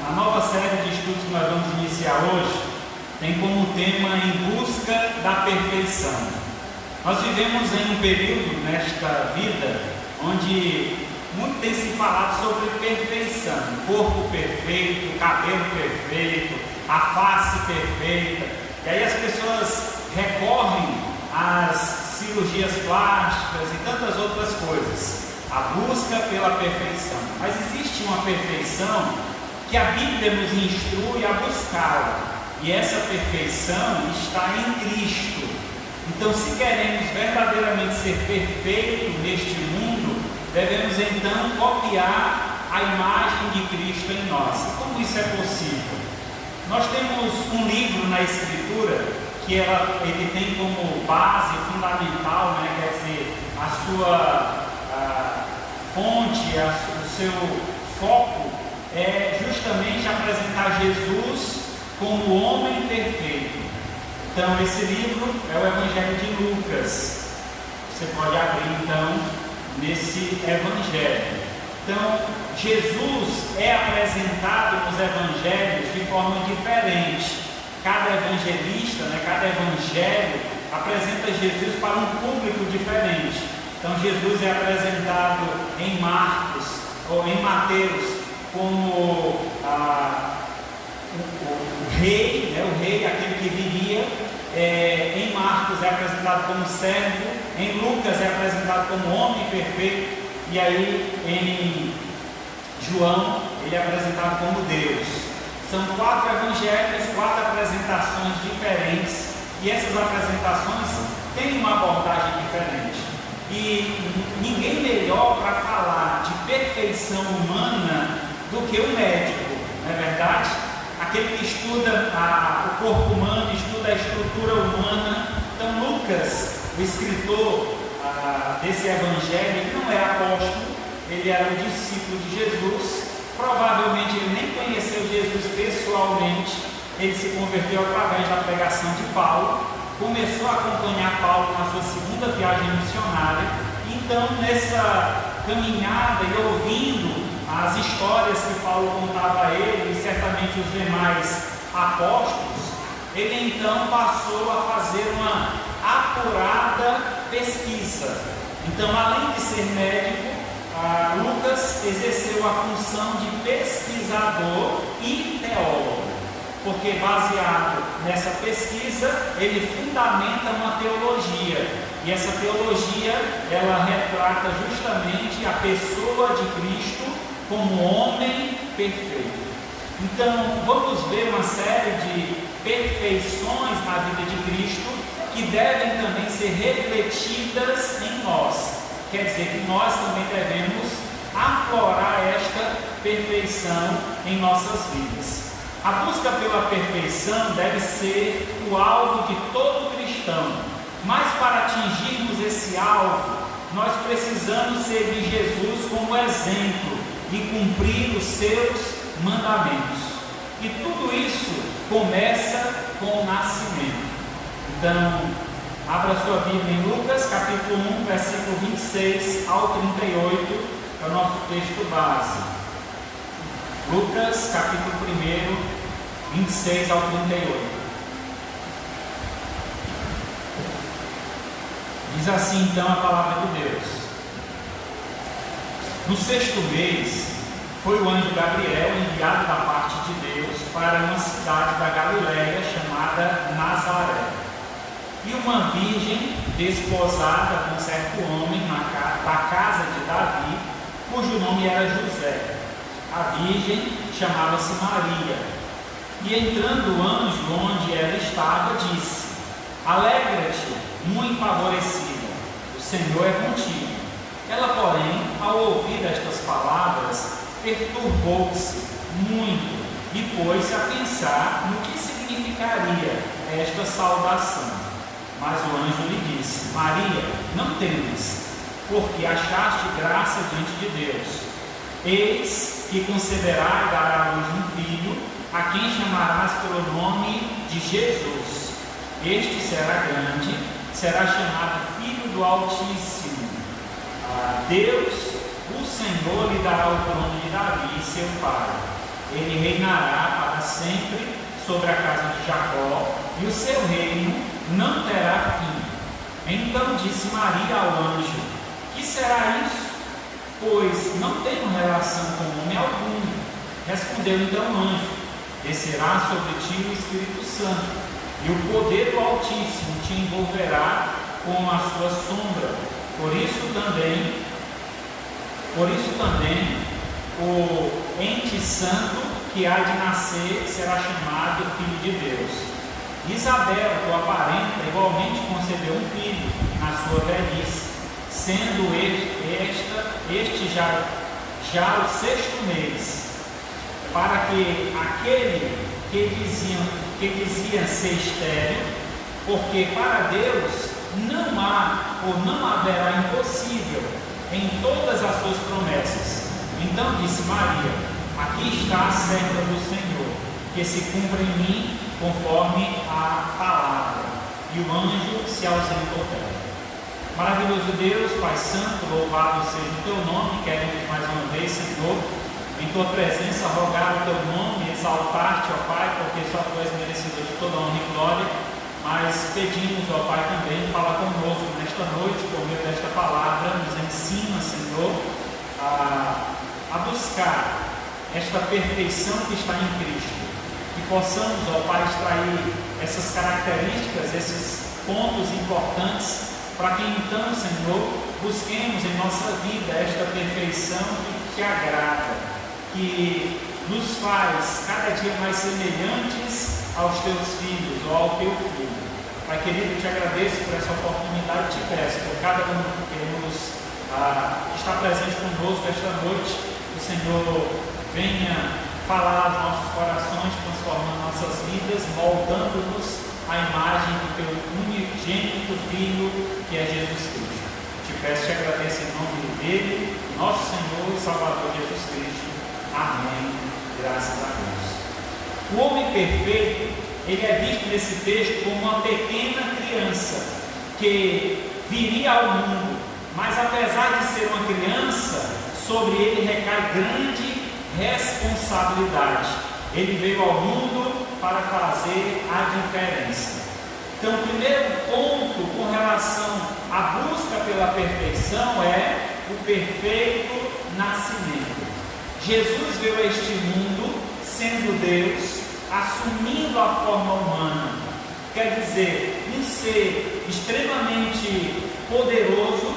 A nova série de estudos que nós vamos iniciar hoje tem como tema Em Busca da Perfeição. Nós vivemos em um período nesta vida onde muito tem se falado sobre perfeição, corpo perfeito, cabelo perfeito, a face perfeita, e aí as pessoas recorrem às cirurgias plásticas e tantas outras coisas, a busca pela perfeição. Mas existe uma perfeição que a Bíblia nos instrui a buscá-la, e essa perfeição está em Cristo. Então, se queremos verdadeiramente ser perfeitos neste mundo, devemos então copiar a imagem de Cristo em nós. E como isso é possível? Nós temos um livro na Escritura que ele tem como base fundamental, quer dizer, a sua fonte, o seu foco é justamente apresentar Jesus como homem perfeito. Então, esse livro é o Evangelho de Lucas. Você pode abrir então nesse Evangelho. Então, Jesus é apresentado nos Evangelhos de forma diferente. Cada evangelista, cada Evangelho apresenta Jesus para um público diferente. Então, Jesus é apresentado em Marcos ou em Mateus como o rei, aquele que viria. Em Marcos é apresentado como servo, em Lucas é apresentado como homem perfeito, e aí em João ele é apresentado como Deus. São 4 evangelhos, 4 apresentações diferentes, e essas apresentações têm uma abordagem diferente. E ninguém melhor para falar de perfeição humana do que o médico, não é verdade? Aquele que estuda o corpo humano, estuda a estrutura humana. Então, Lucas, o escritor desse evangelho, ele não era apóstolo, ele era um discípulo de Jesus. Provavelmente ele nem conheceu Jesus pessoalmente, ele se converteu através da pregação de Paulo, começou a acompanhar Paulo na sua segunda viagem missionária. Então, nessa caminhada e ouvindo as histórias que Paulo contava a ele, e certamente os demais apóstolos, ele então passou a fazer uma apurada pesquisa. Então, além de ser médico, Lucas exerceu a função de pesquisador e teólogo, porque baseado nessa pesquisa, ele fundamenta uma teologia, e essa teologia, ela retrata justamente a pessoa de Cristo como homem perfeito. Então, vamos ver uma série de perfeições na vida de Cristo que devem também ser refletidas em nós. Quer dizer que nós também devemos aflorar esta perfeição em nossas vidas. A busca pela perfeição deve ser o alvo de todo cristão, mas para atingirmos esse alvo, nós precisamos seguir Jesus como exemplo e cumprir os seus mandamentos. E tudo isso começa com o nascimento. Então, abra sua Bíblia em Lucas, capítulo 1, versículo 26 ao 38, é o nosso texto base. Lucas, capítulo 1, 26 ao 38. Diz assim então a palavra de Deus. No 6º mês, foi o anjo Gabriel enviado da parte de Deus para uma cidade da Galiléia chamada Nazaré. E uma virgem desposada com certo homem da casa de Davi, cujo nome era José. A virgem chamava-se Maria. E entrando o anjo onde ela estava, disse: Alegra-te, muito favorecida, o Senhor é contigo. Ela, porém, ao ouvir estas palavras, perturbou-se muito e pôs-se a pensar no que significaria esta saudação. Mas o anjo lhe disse: Maria, não temas, porque achaste graça diante de Deus. Eis que conceberá e dará à luz um filho, a quem chamarás pelo nome de Jesus. Este será grande, será chamado Filho do Altíssimo. Deus, o Senhor, lhe dará o trono de Davi, seu pai, ele reinará para sempre sobre a casa de Jacó, e o seu reino não terá fim. Então disse Maria ao anjo: que será isso? Pois não tenho relação com homem algum. Respondeu então o anjo: descerá sobre ti o Espírito Santo, e o poder do Altíssimo te envolverá com a sua sombra. Por isso também o ente santo que há de nascer será chamado Filho de Deus. Isabel, tua parenta, igualmente concebeu um filho na sua velhice, sendo este já o 6º mês, para que aquele que dizia ser estéril, porque para Deus não há ou não haverá impossível em todas as suas promessas. Então disse Maria: aqui está a serva do Senhor, que se cumpra em mim conforme a palavra. E o anjo se ausentou dela. Maravilhoso Deus, Pai Santo, louvado seja o teu nome. Queremos mais uma vez, Senhor, em tua presença, rogar o teu nome, exaltar-te, ó Pai, porque só tu és merecedor de toda honra e glória. Mas pedimos, ó Pai, também, fala conosco nesta noite, por meio desta palavra, nos ensina, Senhor, a buscar esta perfeição que está em Cristo. Que possamos, ó Pai, extrair essas características, esses pontos importantes, para que então, Senhor, busquemos em nossa vida esta perfeição que te agrada, que nos faz cada dia mais semelhantes aos teus filhos ou ao teu filho. Pai querido, te agradeço por essa oportunidade, te peço por cada um que está presente conosco esta noite, que o Senhor venha falar aos nossos corações, transformando nossas vidas, moldando-nos à imagem do teu unigênito Filho, que é Jesus Cristo. Te peço, te agradeço em nome dele, nosso Senhor e Salvador Jesus Cristo. Amém. Graças a Deus. O homem perfeito, ele é visto nesse texto como uma pequena criança que viria ao mundo, mas apesar de ser uma criança, sobre ele recai grande responsabilidade. Ele veio ao mundo para fazer a diferença. Então, o primeiro ponto com relação à busca pela perfeição é o perfeito nascimento. Jesus veio a este mundo sendo Deus, assumindo a forma humana, quer dizer, um ser extremamente poderoso,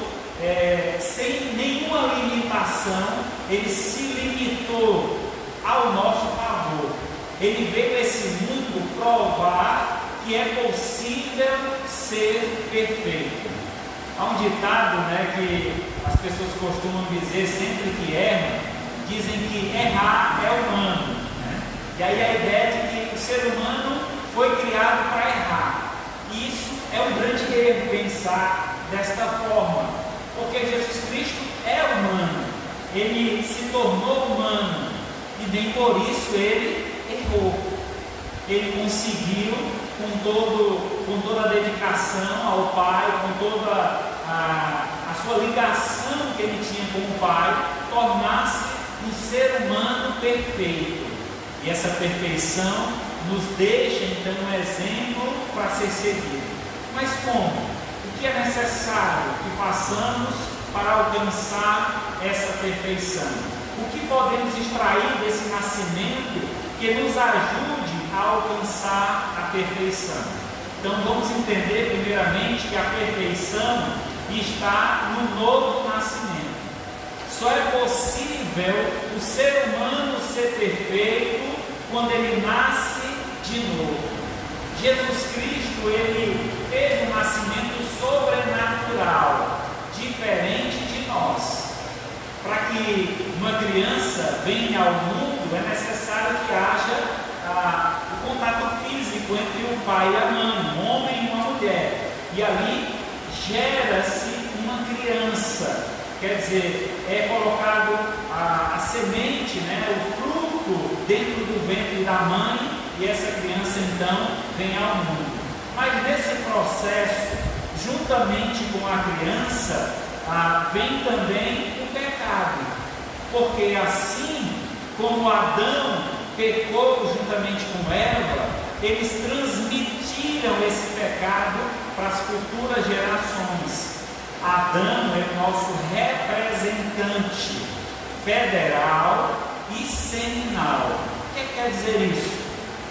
sem nenhuma limitação. Ele se limitou ao nosso favor. Ele veio a esse mundo provar que é possível ser perfeito. Há um ditado, que as pessoas costumam dizer sempre que erram, dizem que errar é humano. E aí a ideia de que o ser humano foi criado para errar. E isso é um grande erro pensar desta forma, porque Jesus Cristo é humano, ele se tornou humano e nem por isso ele errou. Ele conseguiu, com toda a dedicação ao Pai, com toda a sua ligação que ele tinha com o Pai, tornar-se um ser humano perfeito. E essa perfeição nos deixa então um exemplo para ser seguido. Mas como? O que é necessário que façamos para alcançar essa perfeição? O que podemos extrair desse nascimento que nos ajude a alcançar a perfeição? Então vamos entender primeiramente que a perfeição está no novo nascimento. Só é possível o ser humano ser perfeito quando ele nasce de novo. Jesus Cristo, ele teve um nascimento sobrenatural, diferente de nós. Para que uma criança venha ao mundo, é necessário que haja o contato físico entre o pai e a mãe, um homem e uma mulher. E ali gera-se uma criança. Quer dizer, é colocado a semente, o fruto dentro do ventre da mãe, e essa criança então vem ao mundo. Mas nesse processo, juntamente com a criança, vem também o pecado, porque assim como Adão pecou juntamente com Eva, eles transmitiram esse pecado para as futuras gerações. Adão é o nosso representante federal e seminal. O que quer dizer isso?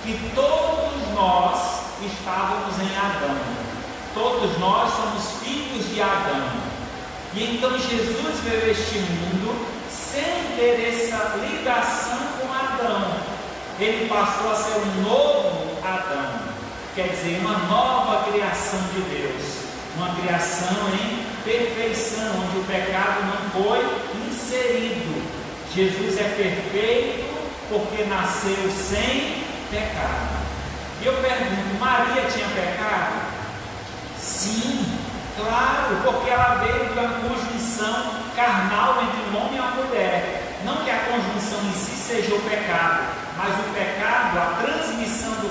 Que todos nós estávamos em Adão. Todos nós somos filhos de Adão. E então Jesus veio a este mundo sem ter essa ligação com Adão. Ele passou a ser um novo Adão, quer dizer, uma nova criação de Deus, uma criação em perfeição, onde o pecado não foi inserido. Jesus é perfeito porque nasceu sem pecado. E eu pergunto, Maria tinha pecado? Sim, claro, porque ela veio de uma conjunção carnal entre um homem e uma mulher. Não que a conjunção em si seja o pecado, mas o pecado, a transmissão do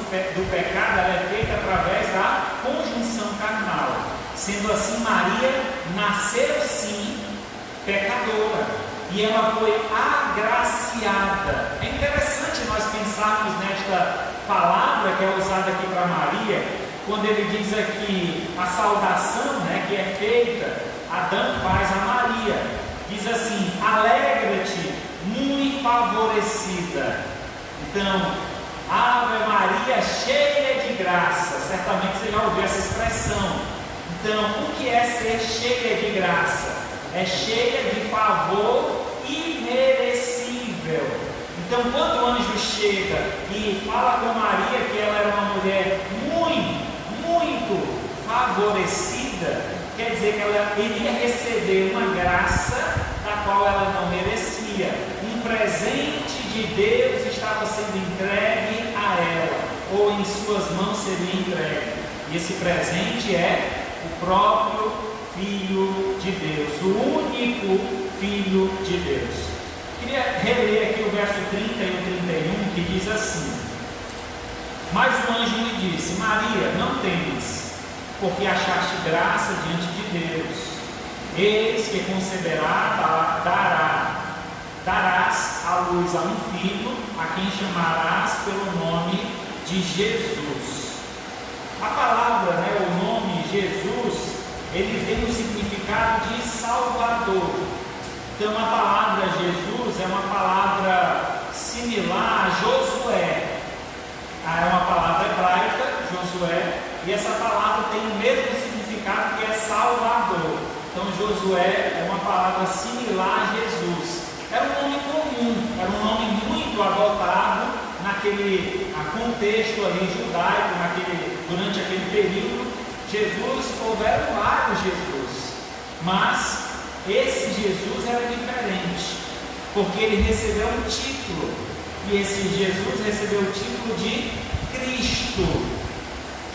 pecado, ela é feita através da conjunção carnal. Sendo assim, Maria nasceu sim pecadora, e ela foi agraciada. É interessante nós pensarmos nesta palavra que é usada aqui para Maria, quando ele diz aqui a saudação, que é feita, Adão faz a Maria. Diz assim: alegra-te, muito favorecida. Então, Ave Maria, cheia de graça. Certamente você já ouviu essa expressão. Então, o que é ser cheia de graça? É cheia de favor imerecível. Então, quando o anjo chega e fala com Maria que ela era uma mulher muito favorecida, quer dizer que ela iria receber uma graça da qual ela não merecia. Um presente de Deus estava sendo entregue a ela, ou em suas mãos seria entregue. E esse presente é o próprio Filho de Deus, o único Filho de Deus. Queria reler aqui o verso 30 e o 31, que diz assim: mas o anjo lhe disse: Maria, não temas, porque achaste graça diante de Deus. Eis que conceberá, darás à luz a um filho, a quem chamarás pelo nome de Jesus. A palavra, o nome Jesus, ele tem o significado de Salvador. Então a palavra Jesus é uma palavra similar a Josué. É uma palavra hebraica, Josué, e essa palavra tem o mesmo significado, que é Salvador. Então Josué é uma palavra similar a Jesus. Era um nome comum, era um nome muito adotado naquele contexto ali judaico, durante aquele período. Houveram vários Jesus, mas esse Jesus era diferente, porque ele recebeu um título, e esse Jesus recebeu o título de Cristo,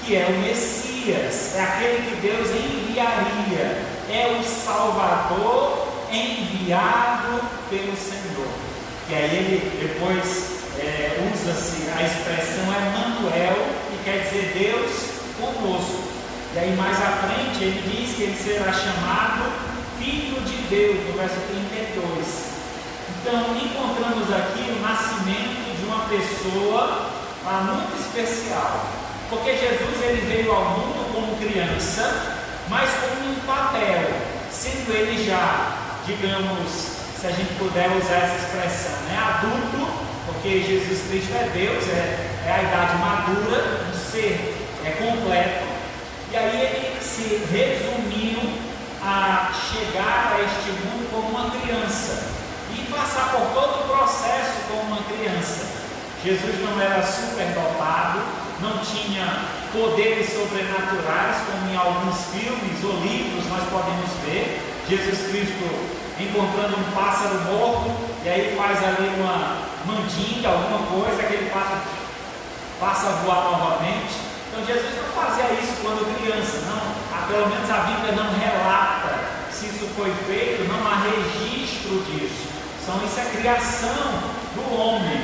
que é o Messias, é aquele que Deus enviaria, é o Salvador enviado pelo Senhor. E aí ele depois usa-se a expressão Emanuel, que quer dizer Deus conosco. E aí mais à frente ele diz que ele será chamado Filho de Deus, no verso 32. Então encontramos aqui o nascimento de uma pessoa muito especial, porque Jesus ele veio ao mundo como criança, mas com um papel, sendo ele já, digamos, se a gente puder usar essa expressão, adulto, porque Jesus Cristo é Deus, é a idade madura, um ser completo. E aí ele se resumiu a chegar a este mundo como uma criança e passar por todo o processo como uma criança. Jesus não era superdotado, não tinha poderes sobrenaturais, como em alguns filmes ou livros nós podemos ver. Jesus Cristo encontrando um pássaro morto, e aí faz ali uma mandinga, alguma coisa, aquele pássaro passa a voar novamente. Então Jesus não fazia isso quando criança, não. Pelo menos a Bíblia não relata se isso foi feito, não há registro disso. Isso é criação do homem.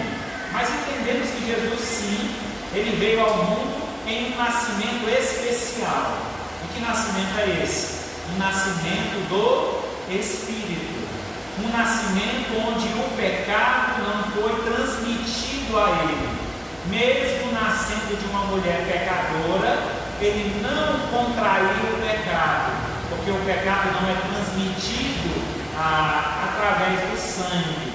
Mas entendemos que Jesus sim, ele veio ao mundo em um nascimento especial. E que nascimento é esse? Um nascimento do Espírito. Um nascimento onde o pecado não foi transmitido submetido a Ele, mesmo nascendo de uma mulher pecadora, ele não contraiu o pecado, porque o pecado não é transmitido através do sangue,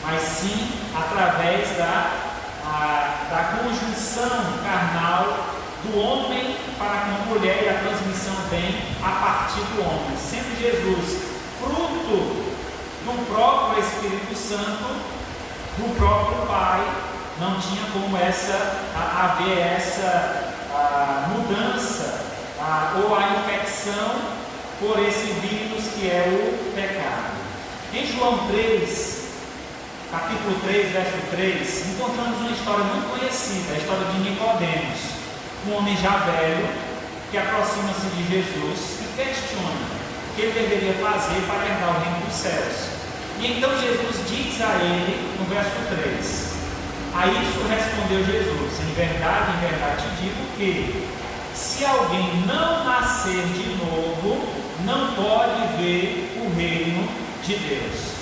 mas sim através da conjunção carnal do homem para com a mulher, e a transmissão vem a partir do homem. Sendo Jesus fruto do próprio Espírito Santo, do próprio Pai, não tinha como haver essa mudança ou a infecção por esse vírus que é o pecado. Em João 3, capítulo 3, verso 3, encontramos uma história muito conhecida, a história de Nicodemos, um homem já velho que aproxima-se de Jesus e questiona o que ele deveria fazer para herdar o reino dos céus. E então Jesus diz a ele, no verso 3, a isso respondeu Jesus: em verdade te digo que, se alguém não nascer de novo, não pode ver o reino de Deus.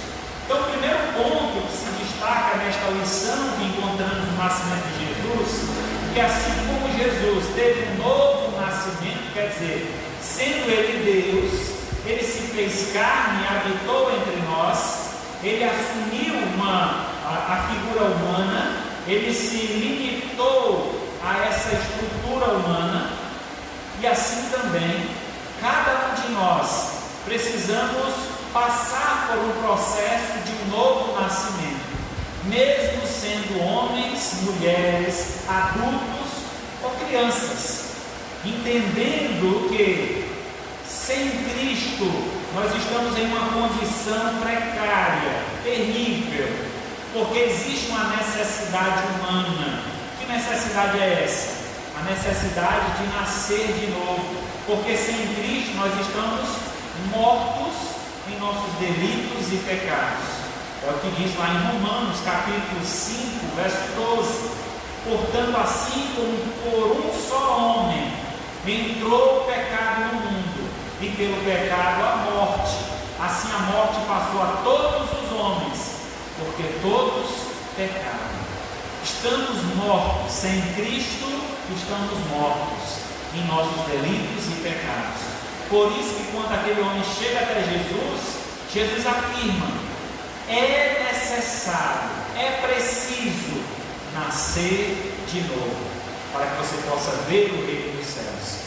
Então, o primeiro ponto que se destaca nesta lição que encontramos no nascimento de Jesus, que assim como Jesus teve um novo nascimento, quer dizer, sendo Ele Deus, Ele se fez carne e habitou entre nós, Ele assumiu a figura humana, Ele se limitou a essa estrutura humana, e assim também, cada um de nós precisamos passar por um processo de um novo nascimento, mesmo sendo homens, mulheres, adultos ou crianças, entendendo que sem Cristo nós estamos em uma condição precária, terrível, porque existe uma necessidade humana. Que necessidade é essa? A necessidade de nascer de novo, porque sem Cristo nós estamos mortos em nossos delitos e pecados. É o que diz lá em Romanos, capítulo 5, verso 12. Portanto, assim como por um só homem entrou o pecado no mundo, e pelo pecado a morte, assim a morte passou a todos os homens, porque todos pecaram. Estamos mortos, sem Cristo estamos mortos em nossos delitos e pecados. Por isso que quando aquele homem chega até Jesus afirma: é necessário, é preciso nascer de novo, para que você possa ver o reino dos céus.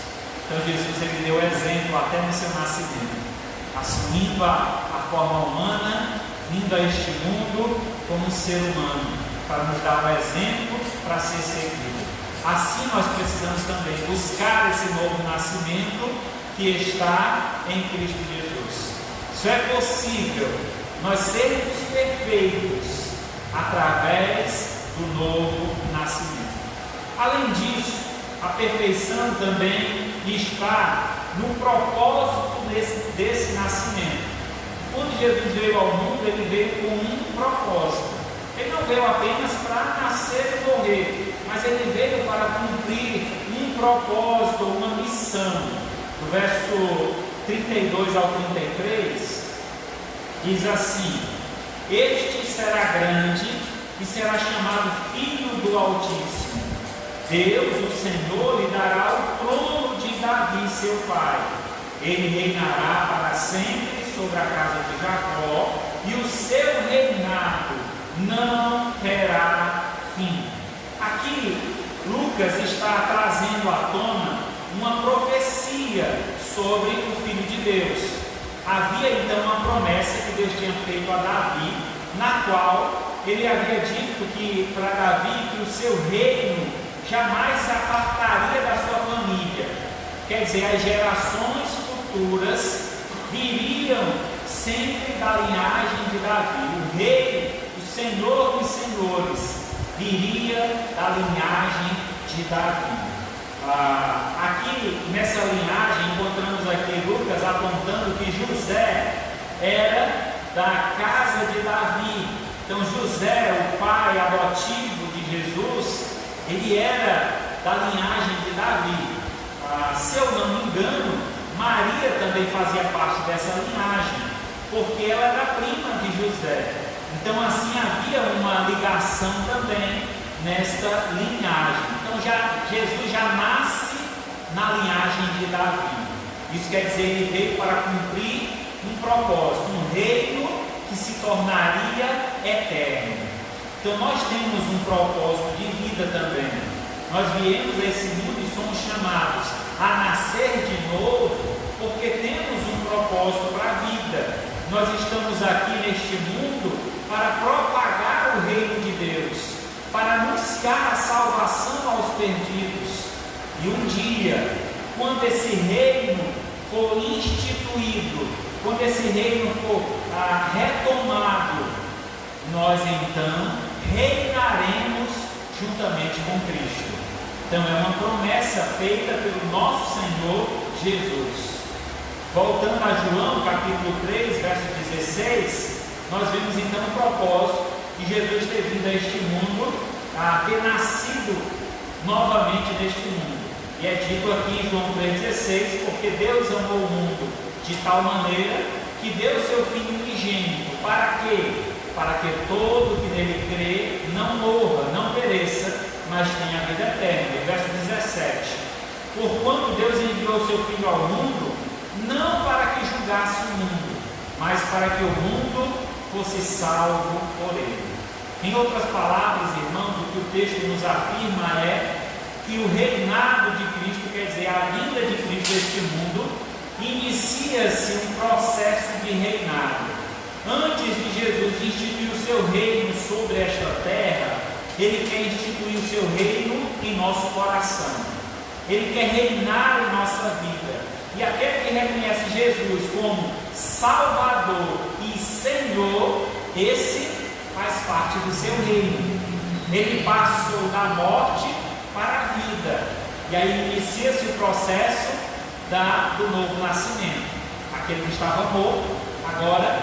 Então Jesus ele deu exemplo até no seu nascimento, assumindo a forma humana, vindo a este mundo como um ser humano, para nos dar um exemplo para ser seguido. Assim nós precisamos também buscar esse novo nascimento que está em Cristo Jesus. Isso é possível, nós sermos perfeitos através do novo nascimento. Além disso, a perfeição também está no propósito desse nascimento. Quando Jesus veio ao mundo, ele veio com um propósito. Ele não veio apenas para nascer e morrer, mas ele veio para cumprir um propósito, uma missão. No verso 32 ao 33, diz assim: este será grande e será chamado Filho do Altíssimo. Deus, o Senhor, lhe dará o trono de Davi, seu pai. Ele reinará para sempre sobre a casa de Jacó, e o seu reinado não terá fim. Aqui, Lucas está trazendo à tona uma profecia sobre o Filho de Deus. Havia então uma promessa que Deus tinha feito a Davi, na qual ele havia dito que para Davi que o seu reino jamais se apartaria da sua família. Quer dizer, as gerações futuras viriam sempre da linhagem de Davi. O rei, o Senhor dos senhores, viria da linhagem de Davi. Aqui nessa linhagem encontramos aqui Lucas apontando que José era da casa de Davi. Então José, o pai adotivo de Jesus, ele era da linhagem de Davi. Se eu não me engano, Maria também fazia parte dessa linhagem, porque ela era prima de José. Então assim havia uma ligação também nesta linhagem. Então Jesus já nasce na linhagem de Davi. Isso quer dizer, ele veio para cumprir um propósito, um reino que se tornaria eterno. Então nós temos um propósito de vida também. Nós viemos a esse mundo e somos chamados a nascer de novo, porque temos um propósito para a vida. Nós estamos aqui neste mundo para propagar o reino de Deus, para anunciar a salvação aos perdidos. E um dia, quando esse reino for instituído, quando esse reino for retomado, nós então reinaremos juntamente com Cristo. Então é uma promessa feita pelo nosso Senhor Jesus. Voltando a João capítulo 3, verso 16, nós vemos então o propósito de Jesus ter vindo a este mundo, a ter nascido novamente neste mundo. E é dito aqui em João 3,16, porque Deus amou o mundo de tal maneira que deu o seu Filho unigênito. Para quê? Para que todo que nele crê não morra, não pereça, mas tenha a vida eterna. Verso 17: porquanto Deus enviou o seu Filho ao mundo, não para que julgasse o mundo, mas para que o mundo fosse salvo por ele. Em outras palavras, irmãos, o que o texto nos afirma é que o reinado de Cristo, quer dizer, a vinda de Cristo a este mundo, inicia-se um processo de reinado. Antes de Jesus instituir o seu reino sobre esta terra, ele quer instituir o seu reino em nosso coração. Ele quer reinar em nossa vida. E aquele que reconhece Jesus como Salvador e Senhor, esse faz parte do seu reino. Ele passou da morte para a vida. E aí inicia-se o processo do novo nascimento. Aquele que estava morto, agora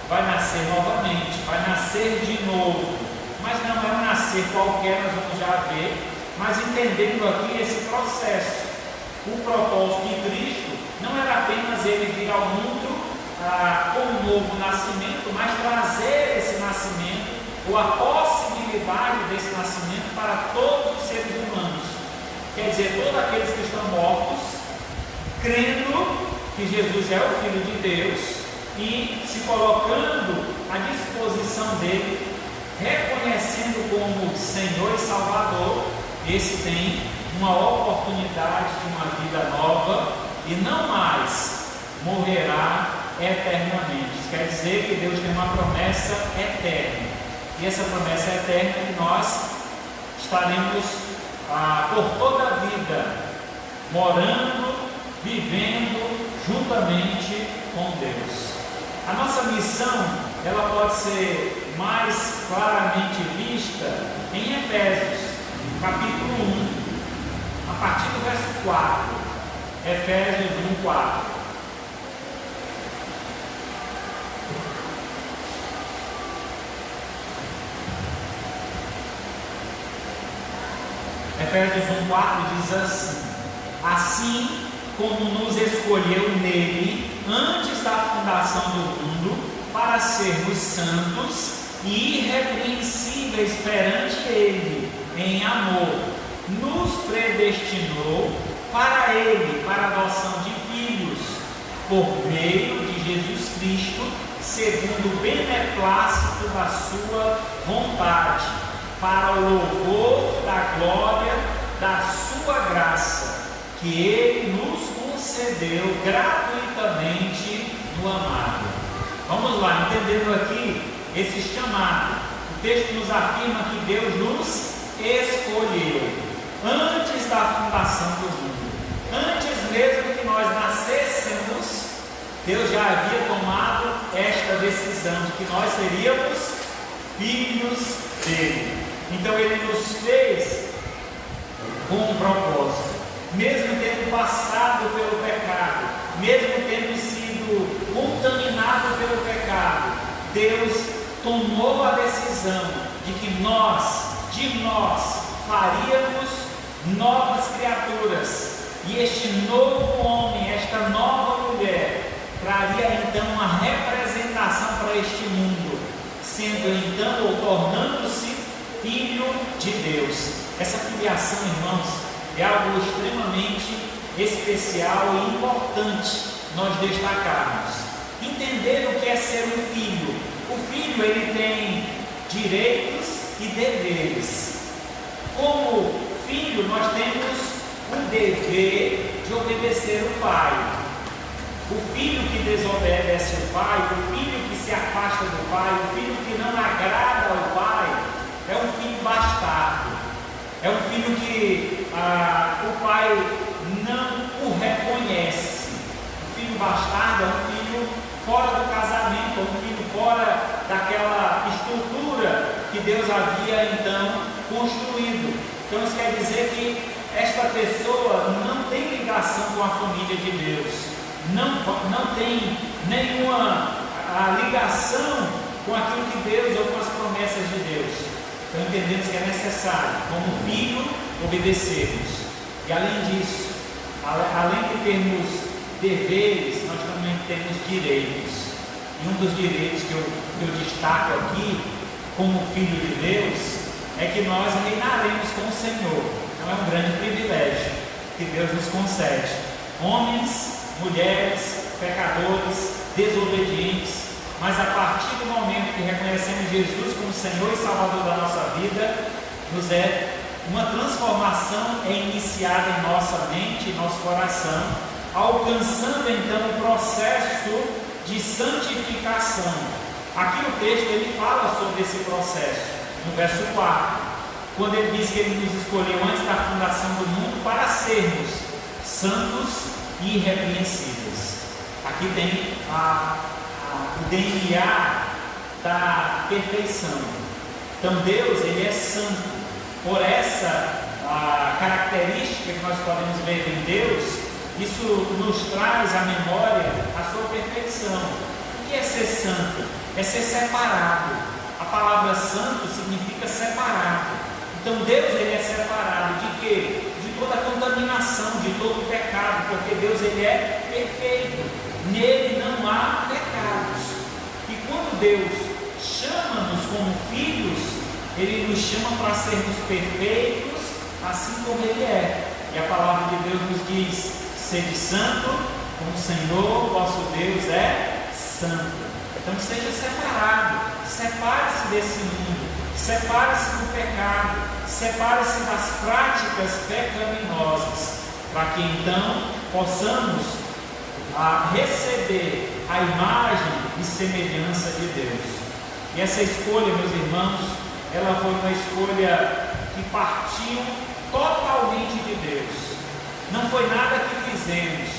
vai nascer novamente, vai nascer de novo. Mas não é um nascer qualquer, nós vamos já ver, mas entendendo aqui esse processo. O propósito de Cristo não era apenas ele vir ao mundo com um novo nascimento, mas trazer esse nascimento, ou a possibilidade desse nascimento para todos os seres humanos. Quer dizer, todos aqueles que estão mortos, crendo que Jesus é o Filho de Deus e se colocando à disposição dele, reconhecendo como Senhor e Salvador, esse tem uma oportunidade de uma vida nova e não mais morrerá eternamente. Isso quer dizer que Deus tem uma promessa eterna. E essa promessa eterna é que nós estaremos por toda a vida morando, vivendo juntamente com Deus. A nossa missão, ela pode ser mais claramente vista em Efésios, capítulo 1, a partir do verso 4. Efésios 1, 4. Efésios 1,4 diz assim: assim como nos escolheu nele antes da fundação do mundo, para sermos santos e irrepreensíveis perante ele, em amor, nos predestinou para ele, para a adoção de filhos, por meio de Jesus Cristo, segundo o beneplácito da sua vontade, para o louvor da glória da sua graça, que ele nos concedeu gratuitamente no amado. Vamos lá, entendendo aqui esse chamado. O texto nos afirma que Deus nos escolheu antes da fundação do mundo. Antes mesmo que nós nascêssemos, Deus já havia tomado esta decisão de que nós seríamos filhos dele. Então ele nos fez com um propósito, mesmo tendo passado pelo pecado, mesmo tendo sido contaminado pelo pecado, Deus tomou a decisão de que de nós faríamos novas criaturas, e este novo homem, esta nova mulher, traria então uma representação para este mundo, sendo então ou tornando-se filho de de Deus. Essa filiação, irmãos, é algo extremamente especial e importante nós destacarmos. Entender o que é ser um filho. O filho, ele tem direitos e deveres. Como filho, nós temos o dever de obedecer o pai. O filho que desobedece o pai, o filho que se afasta do pai, o filho que não agrada ao pai, é um filho bastardo. É um filho que o pai não o reconhece. O filho bastardo é um filho fora do casamento, é um filho fora daquela estrutura que Deus havia então construído. Então isso quer dizer que esta pessoa não tem ligação com a família de Deus, não tem nenhuma ligação com aquilo que Deus ou com as promessas de Deus. Então entendemos que é necessário, como filho, obedecermos. E além disso, além de termos deveres, nós também temos direitos. E um dos direitos que eu destaco aqui, como filho de Deus, é que nós reinaremos com o Senhor. Então é um grande privilégio que Deus nos concede. Homens, mulheres, pecadores, desobedientes, mas a partir do momento que reconhecemos Jesus como Senhor e Salvador da nossa vida, uma transformação é iniciada em nossa mente, em nosso coração, alcançando então o processo de santificação. Aqui no texto ele fala sobre esse processo, no verso 4, quando ele diz que ele nos escolheu antes da fundação do mundo para sermos santos e irrepreensíveis. Aqui tem o DNA da perfeição. Então Deus, ele é santo. Por essa característica que nós podemos ver em Deus, isso nos traz à memória a sua perfeição. O que é ser santo? É ser separado. A palavra santo significa separado. Então Deus, ele é separado de quê? De toda a contaminação, de todo o pecado, porque Deus, ele é perfeito. Nele não há pecados. E quando Deus chama-nos como filhos, ele nos chama para sermos perfeitos, assim como ele é. E a palavra de Deus nos diz: sede santo, como o Senhor vosso Deus é santo. Então seja separado, separe-se desse mundo, separe-se do pecado, separe-se das práticas pecaminosas, para que então possamos receber a imagem e semelhança de Deus. E essa escolha, meus irmãos, ela foi uma escolha que partiu totalmente de Deus. Não foi nada que fizemos.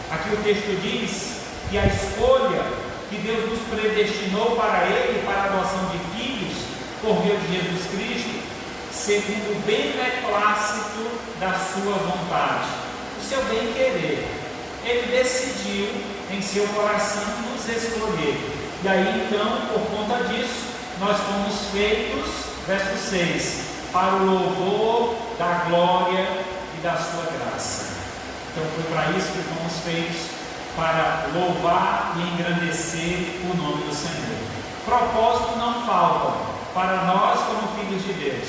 Aqui o texto diz que a escolha que Deus nos predestinou para Ele, para a adoção de filhos, por meio de Jesus Cristo, segundo o beneplácito da sua vontade, o seu bem querer. Ele decidiu em seu coração nos escolher. E aí então, por conta disso, nós fomos feitos, verso 6, para o louvor da glória e da sua graça. Então foi para isso que fomos feitos, para louvar e engrandecer o nome do Senhor. Propósito não falta para nós como filhos de Deus: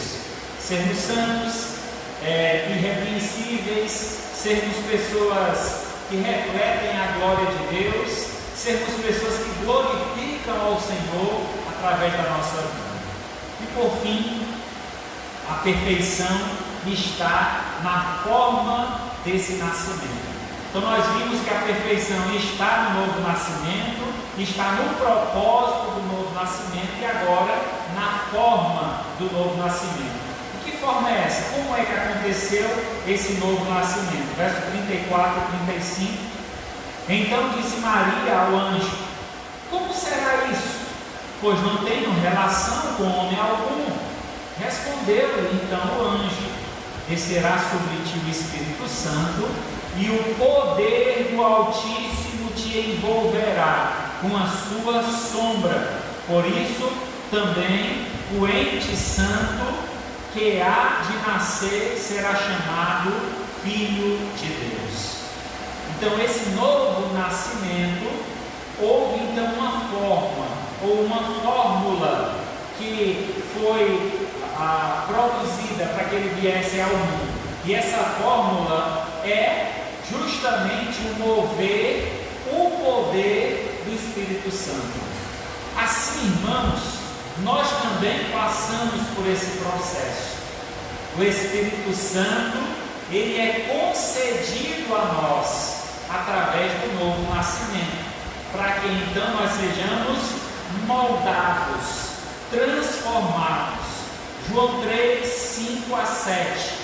sermos santos, irrepreensíveis, sermos pessoas que refletem a glória de Deus, sermos pessoas que glorificam ao Senhor através da nossa vida. E por fim, a perfeição está na forma desse nascimento. Então nós vimos que a perfeição está no novo nascimento, está no propósito do novo nascimento e agora na forma do novo nascimento. E que forma é essa? Como é que aconteceu esse novo nascimento? Verso 34 e 35. Então disse Maria ao anjo: como será isso? Pois não tenho relação com homem algum. Respondeu-lhe então o anjo: descerá sobre ti o Espírito Santo, e o poder do Altíssimo te envolverá com a sua sombra. Por isso também o ente santo que há de nascer será chamado Filho de Deus. Então esse novo nascimento, houve então uma forma ou uma fórmula que foi produzida para que ele viesse ao mundo. E essa fórmula é justamente o mover, o poder do Espírito Santo. Assim, irmãos, nós também passamos por esse processo. O Espírito Santo, ele é concedido a nós através do novo nascimento, para que então nós sejamos moldados, transformados. João 3, 5 a 7.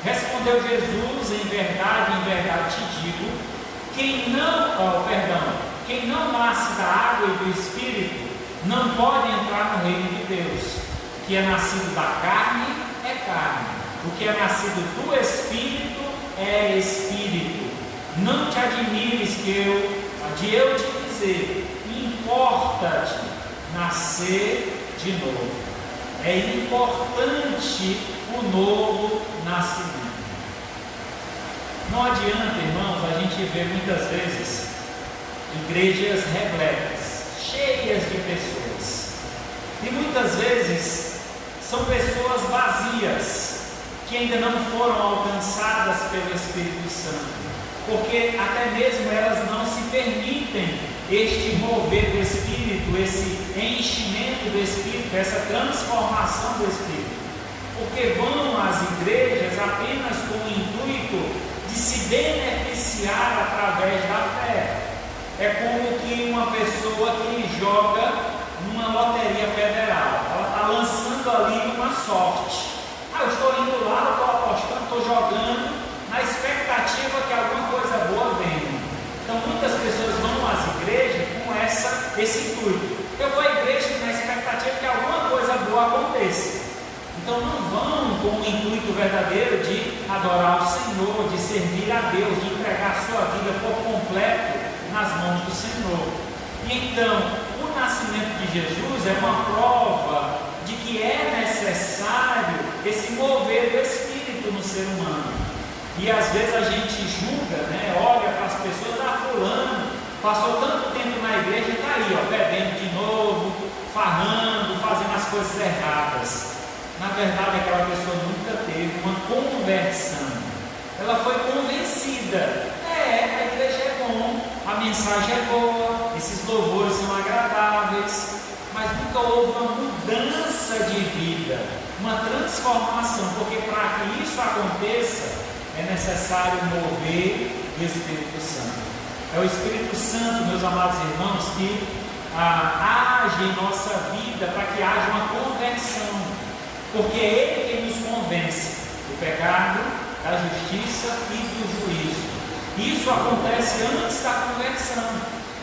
Respondeu Jesus: em verdade te digo, quem não nasce da água e do Espírito não pode entrar no reino de Deus. O que é nascido da carne é carne, o que é nascido do Espírito é Espírito. Não te admires de eu te dizer, importa-te nascer de novo. É importante o novo nascimento. Não adianta, irmãos, a gente ver muitas vezes igrejas repletas, cheias de pessoas, e muitas vezes são pessoas vazias, que ainda não foram alcançadas pelo Espírito Santo, porque até mesmo elas não se permitem este mover do Espírito, esse enchimento do Espírito, essa transformação do Espírito, porque vão às igrejas apenas com o intuito de se beneficiar através da fé. É como que uma pessoa que joga numa loteria federal, ela está lançando ali uma sorte. Eu estou indo lá, estou apostando, estou jogando, na expectativa que alguma coisa boa venha. Então muitas pessoas vão às igrejas com esse intuito. Eu vou à igreja na expectativa que alguma coisa boa aconteça. Então não vão com o intuito verdadeiro de adorar o Senhor, de servir a Deus, de entregar a sua vida por completo nas mãos do Senhor. E então o nascimento de Jesus é uma prova de que é necessário esse mover do Espírito no ser humano. E às vezes a gente julga, olha para as pessoas, fulano passou tanto tempo na igreja e está aí, bebendo de novo, farrando, fazendo as coisas erradas. Na verdade, aquela pessoa nunca teve uma conversão. Ela foi convencida. A igreja é bom, a mensagem é boa, esses louvores são agradáveis, mas nunca houve uma mudança de vida, uma transformação, porque para que isso aconteça, é necessário mover o Espírito Santo. É o Espírito Santo, meus amados irmãos, que age em nossa vida para que haja uma conversão, porque é Ele quem nos convence do pecado, da justiça e do juízo. Isso acontece antes da conversão.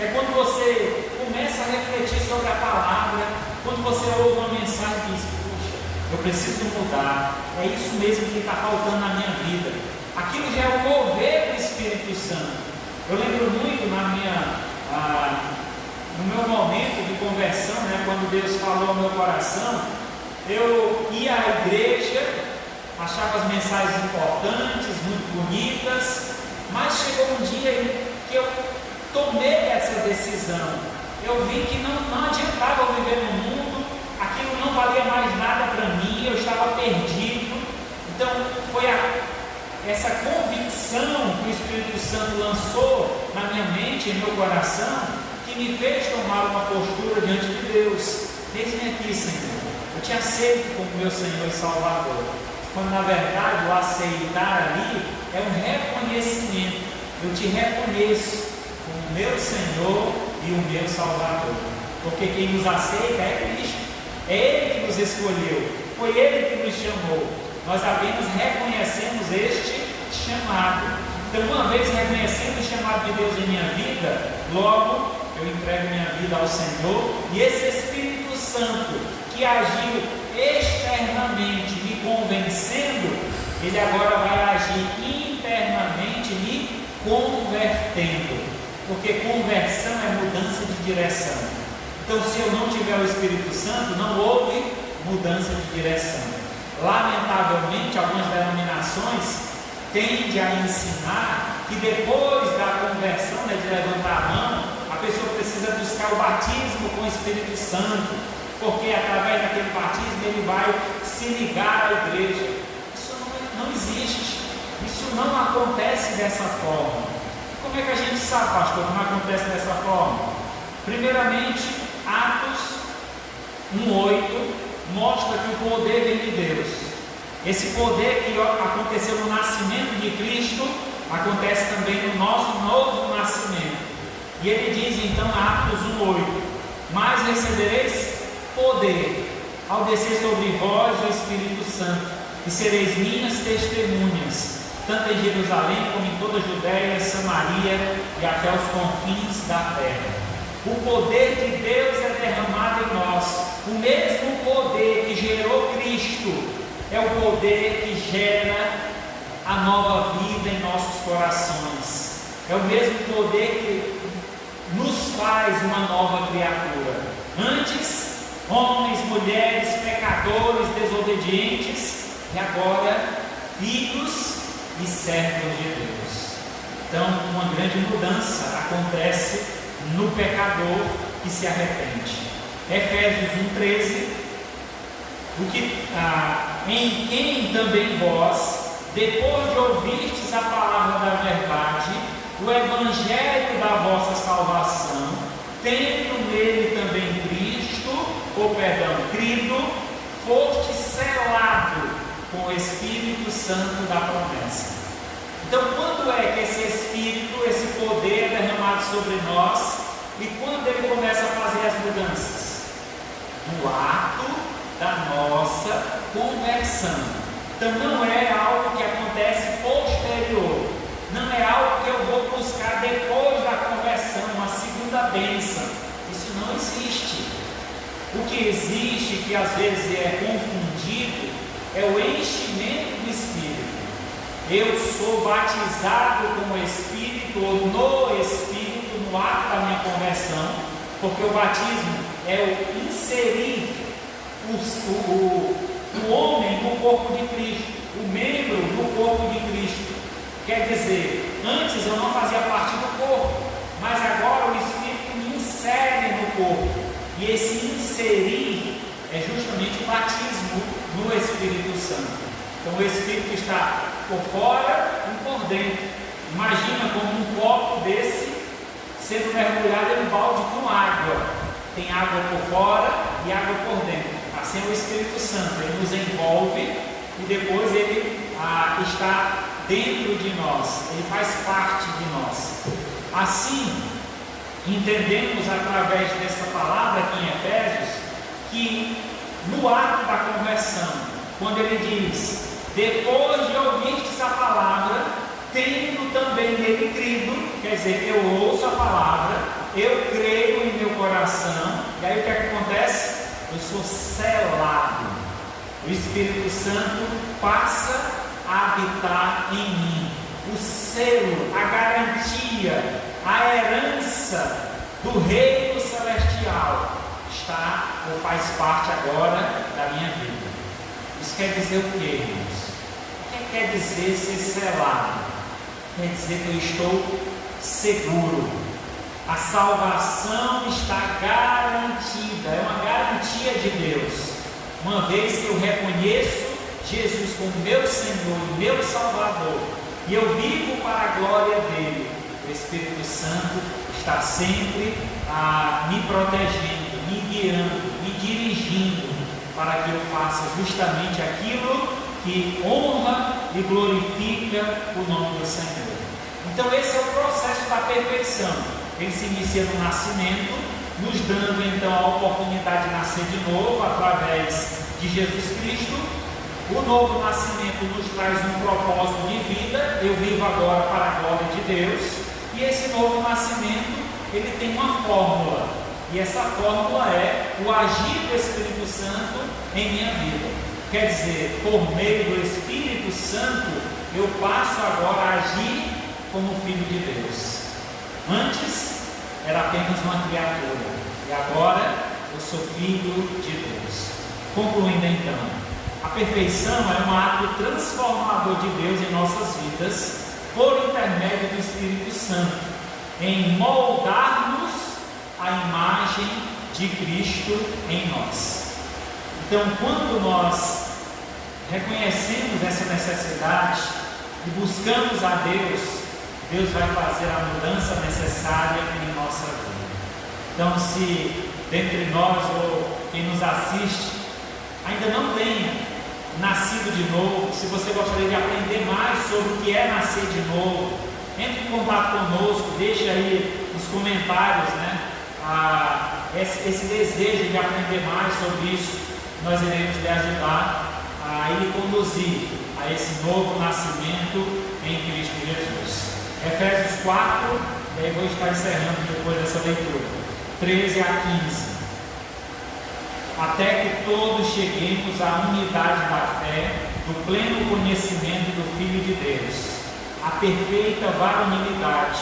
É quando você começa a refletir sobre a palavra, quando você ouve uma mensagem e diz: puxa, eu preciso mudar, é isso mesmo que está faltando na minha vida. Aquilo já é o mover do Espírito Santo. Eu lembro muito no meu momento de conversão, quando Deus falou ao meu coração, eu ia à igreja, achava as mensagens importantes, muito bonitas, mas chegou um dia que eu tomei essa decisão. Eu vi que não adiantava eu viver no mundo, aquilo não valia mais nada para mim, eu estava perdido. Então foi essa convicção que o Espírito Santo lançou na minha mente, em meu coração, que me fez tomar uma postura diante de Deus. Eis-me aqui, Senhor, eu te aceito como meu Senhor e Salvador. Quando na verdade o aceitar ali é um reconhecimento. Eu te reconheço como meu Senhor e o meu Salvador, porque quem nos aceita é Cristo, é Ele que nos escolheu, foi Ele que nos chamou. Nós apenas reconhecemos este chamado. Então, uma vez reconhecendo o chamado de Deus em minha vida, logo eu entrego minha vida ao Senhor, e esse Espírito Santo que agiu externamente me convencendo, ele agora vai agir internamente me convertendo, porque conversão é mudança de direção. Então, se eu não tiver o Espírito Santo, não houve mudança de direção. Lamentavelmente, algumas denominações tendem a ensinar que depois da conversão, de levantar a mão, a pessoa precisa buscar o batismo com o Espírito Santo, porque através daquele batismo ele vai se ligar à igreja. Isso não existe. Isso não acontece dessa forma. Como é que a gente sabe, pastor, que não acontece dessa forma? Primeiramente, Atos 1:8 mostra que o poder vem de Deus. Esse poder que aconteceu no nascimento de Cristo acontece também no nosso novo nascimento. E ele diz então, Atos 1:8: mas recebereis poder ao descer sobre vós o Espírito Santo, e sereis minhas testemunhas, tanto em Jerusalém como em toda a Judéia, Samaria e até os confins da terra. O poder de Deus é derramado em nós. O mesmo poder que gerou Cristo é o poder que gera a nova vida em nossos corações. É o mesmo poder que nos faz uma nova criatura. Antes, homens, mulheres, pecadores, desobedientes, e agora, filhos e servos de Deus. Então, uma grande mudança acontece no pecador que se arrepende. Efésios 1:13: em quem também vós, depois de ouvirdes a palavra da verdade, o evangelho da vossa salvação, tendo nele também crido, foste selado com o Espírito Santo da promessa. Então, quando é que esse Espírito, esse poder é derramado sobre nós, e quando ele começa a fazer as mudanças? No ato da nossa conversão. Então, não é algo que acontece posterior, não é algo que eu vou buscar depois da conversão, uma segunda bênção. Isso não existe. O que existe, que às vezes é confundido, é o enchimento do Espírito. Eu sou batizado com o Espírito ou no Espírito no ato da minha conversão, porque o batismo é o inserir o homem no corpo de Cristo, o membro no corpo de Cristo. Quer dizer, antes eu não fazia parte do corpo, mas agora o Espírito me insere no corpo. E esse inserir é justamente o batismo no Espírito Santo. Então o Espírito está por fora e por dentro. Imagina como um copo desse sendo mergulhado em um balde com água. Tem água por fora e água por dentro. Assim é o Espírito Santo, ele nos envolve e depois ele está dentro de nós, ele faz parte de nós. Assim, entendemos através dessa palavra aqui em Efésios, que no ato da conversão, quando ele diz, depois de ouvirtes a palavra, tendo também nele crido, quer dizer, eu ouço a palavra, eu creio em meu coração, e aí o que acontece? Eu sou selado. O Espírito Santo passa a habitar em mim. O selo, a garantia, a herança do reino celestial está ou faz parte agora da minha vida. Isso quer dizer o quê, irmãos? O que quer dizer ser selado? Quer dizer que eu estou seguro. A salvação está garantida, é uma garantia de Deus. Uma vez que eu reconheço Jesus como meu Senhor e meu Salvador, e eu vivo para a glória dele, o Espírito Santo está sempre me protegendo, me guiando, me dirigindo, para que eu faça justamente aquilo que honra e glorifica o nome do Senhor. Então esse é o processo da perfeição. Ele se inicia no nascimento, nos dando então a oportunidade de nascer de novo através de Jesus Cristo. O novo nascimento nos traz um propósito de vida, eu vivo agora para a glória de Deus, e esse novo nascimento, ele tem uma fórmula, e essa fórmula é o agir do Espírito Santo em minha vida. Quer dizer, por meio do Espírito Santo, eu passo agora a agir como filho de Deus. Antes era apenas uma criatura, e agora eu sou filho de Deus. Concluindo então, a perfeição é um ato transformador de Deus em nossas vidas, por intermédio do Espírito Santo, em moldar-nos à imagem de Cristo em nós. Então, quando nós reconhecemos essa necessidade e buscamos a Deus, Deus vai fazer a mudança necessária em nossa vida. Então, se dentre nós ou quem nos assiste ainda não tenha nascido de novo, se você gostaria de aprender mais sobre o que é nascer de novo, entre em contato conosco, deixe aí nos comentários, esse desejo de aprender mais sobre isso. Nós iremos lhe ajudar a lhe conduzir a esse novo nascimento em Cristo Jesus. Efésios 4, e aí vou estar encerrando depois dessa leitura, 13 a 15. Até que todos cheguemos à unidade da fé, do pleno conhecimento do Filho de Deus, a perfeita varonilidade,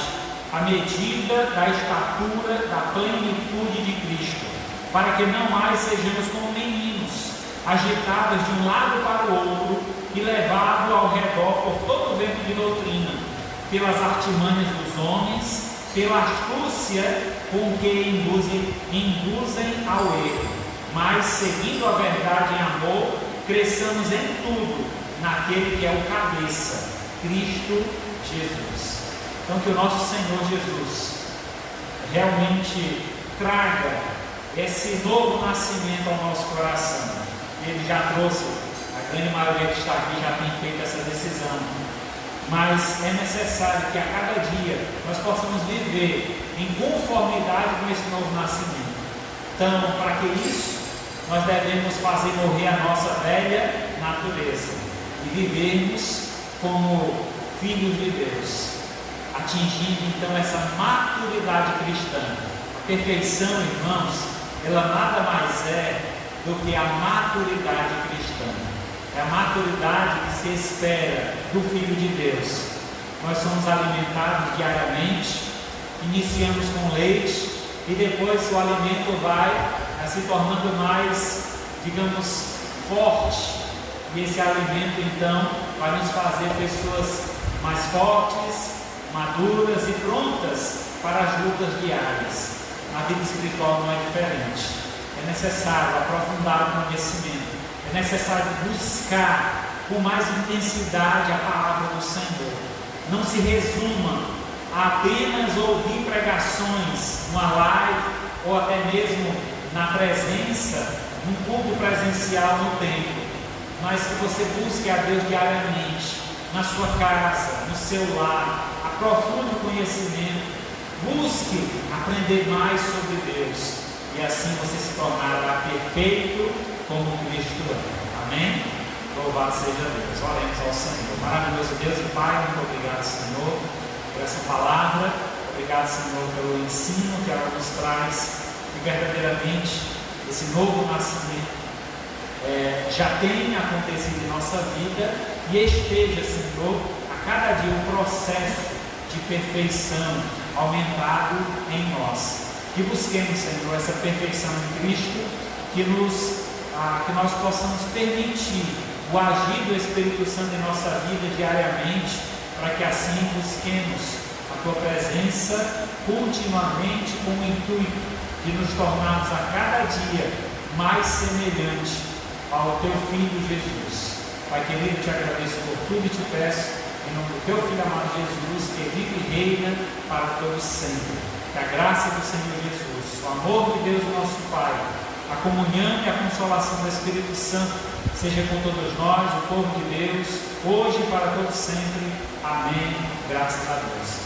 a medida da estatura da plenitude de Cristo, para que não mais sejamos como meninos, agitados de um lado para o outro e levados ao redor por todo o vento de doutrina, pelas artimanhas dos homens, pela astúcia com que induzem ao erro, mas seguindo a verdade em amor, cresçamos em tudo naquele que é o cabeça, Cristo Jesus. Então, que o nosso Senhor Jesus realmente traga esse novo nascimento ao nosso coração. Ele já trouxe, a grande maioria que está aqui já tem feito essa decisão, mas é necessário que a cada dia nós possamos viver em conformidade com esse novo nascimento. Então, para que isso, nós devemos fazer morrer a nossa velha natureza e vivermos como filhos de Deus, atingindo então essa maturidade cristã. A perfeição, irmãos, ela nada mais é do que a maturidade cristã. É a maturidade que se espera do Filho de Deus. Nós somos alimentados diariamente, iniciamos com leite e depois o alimento vai se tornando mais, digamos, forte. E esse alimento então vai nos fazer pessoas mais fortes, maduras e prontas para as lutas diárias. A vida espiritual não é diferente. É necessário aprofundar o conhecimento, é necessário buscar com mais intensidade a palavra do Senhor. Não se resuma a apenas ouvir pregações numa live ou até mesmo na presença, num culto presencial no templo, mas que você busque a Deus diariamente, na sua casa, no seu lar, aprofunde o conhecimento, busque aprender mais sobre Deus, e assim você se tornará perfeito como Cristo é. Amém? Louvado seja Deus. Oremos ao Senhor. Maravilhoso Deus e Pai, muito obrigado, Senhor, por essa palavra. Obrigado, Senhor, pelo ensino que ela nos traz, que verdadeiramente esse novo nascimento já tenha acontecido em nossa vida e esteja, Senhor, a cada dia um processo de perfeição aumentado em nós. Que busquemos, Senhor, essa perfeição em Cristo, que nós possamos permitir o agir do Espírito Santo em nossa vida diariamente, para que assim busquemos a Tua presença continuamente com o intuito de nos tornarmos a cada dia mais semelhante ao Teu Filho Jesus. Pai querido, te agradeço por tudo e te peço, em nome do Teu Filho amado Jesus, que vive e reina para todos sempre. Que a graça do Senhor Jesus, o amor de Deus, nosso Pai, a comunhão e a consolação do Espírito Santo seja com todos nós, o povo de Deus, hoje e para todos sempre. Amém. Graças a Deus.